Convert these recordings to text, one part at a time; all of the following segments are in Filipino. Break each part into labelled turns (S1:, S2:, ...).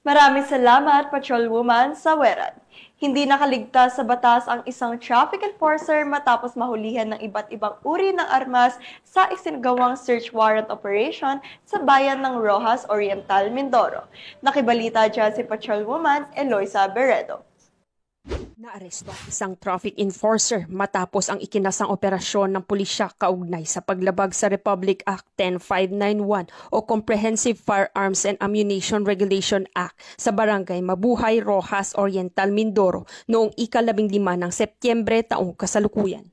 S1: Maraming salamat, Patrolwoman Saweran. Hindi nakaligtas sa batas ang isang traffic enforcer matapos mahulihan ng iba't ibang uri ng armas sa isinagawang search warrant operation sa bayan ng Roxas Oriental, Mindoro. Nakibalita dyan si Patrolwoman Eloisa Beredo.
S2: Naaresto ang isang traffic enforcer matapos ang ikinasang operasyon ng pulisya kaugnay sa paglabag sa Republic Act 10591 o Comprehensive Firearms and Ammunition Regulation Act sa Barangay Mabuhay, Roxas Oriental, Mindoro noong ika-15 ng Setyembre taong kasalukuyan.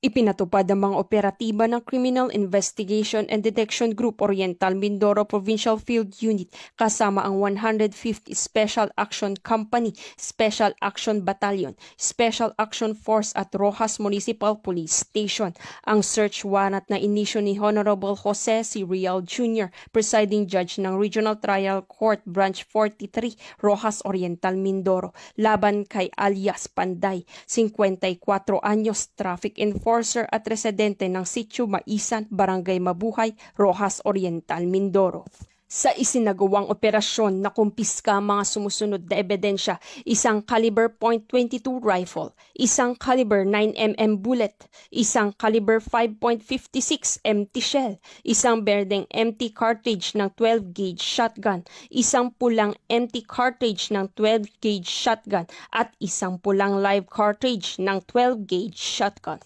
S2: Ipinatupad ang mga operatiba ng Criminal Investigation and Detection Group Oriental Mindoro Provincial Field Unit kasama ang 150 Special Action Company, Special Action Battalion, Special Action Force at Roxas Municipal Police Station. Ang search warrant na inisyu ni Honorable Jose C. Real Jr., Presiding Judge ng Regional Trial Court Branch 43, Roxas Oriental, Mindoro, laban kay alias Panday, 54 anyos, traffic enforcer at residente ng Sitio Maisan, Barangay Mabuhay, Roxas Oriental, Mindoro. Sa isinagawang operasyon, nakumpiska ang mga sumusunod na ebidensya: isang caliber .22 rifle, isang caliber 9mm bullet, isang caliber 5.56 empty shell, isang berdeng empty cartridge ng 12-gauge shotgun, isang pulang empty cartridge ng 12-gauge shotgun, at isang pulang live cartridge ng 12-gauge shotgun.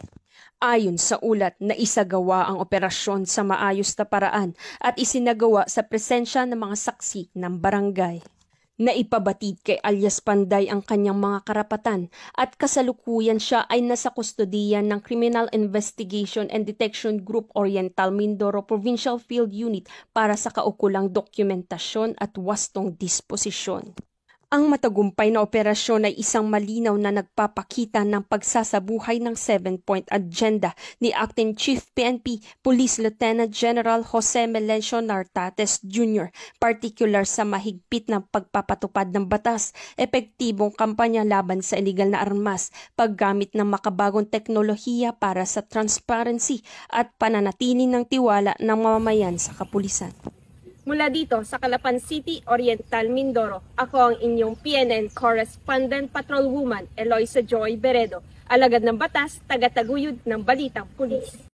S2: Ayon sa ulat, na isagawa ang operasyon sa maayos na paraan at isinagawa sa presensya ng mga saksi ng barangay. Naipabatid kay alias Panday ang kanyang mga karapatan at kasalukuyan siya ay nasa kustodiyan ng Criminal Investigation and Detection Group Oriental Mindoro Provincial Field Unit para sa kaukulang dokumentasyon at wastong disposisyon. Ang matagumpay na operasyon ay isang malinaw na nagpapakita ng pagsasabuhay ng 7-point agenda ni Acting Chief PNP Police Lieutenant General Jose Melencio Nartates Jr., particular sa mahigpit ng pagpapatupad ng batas, epektibong kampanya laban sa iligal na armas, paggamit ng makabagong teknolohiya para sa transparency at pananatili ng tiwala ng mamamayan sa kapulisan.
S3: Mula dito sa Calapan City, Oriental, Mindoro, ako ang inyong PNN Correspondent Patrolwoman Eloisa Joy Beredo, alagad ng batas, tagataguyod ng Balitang Pulis.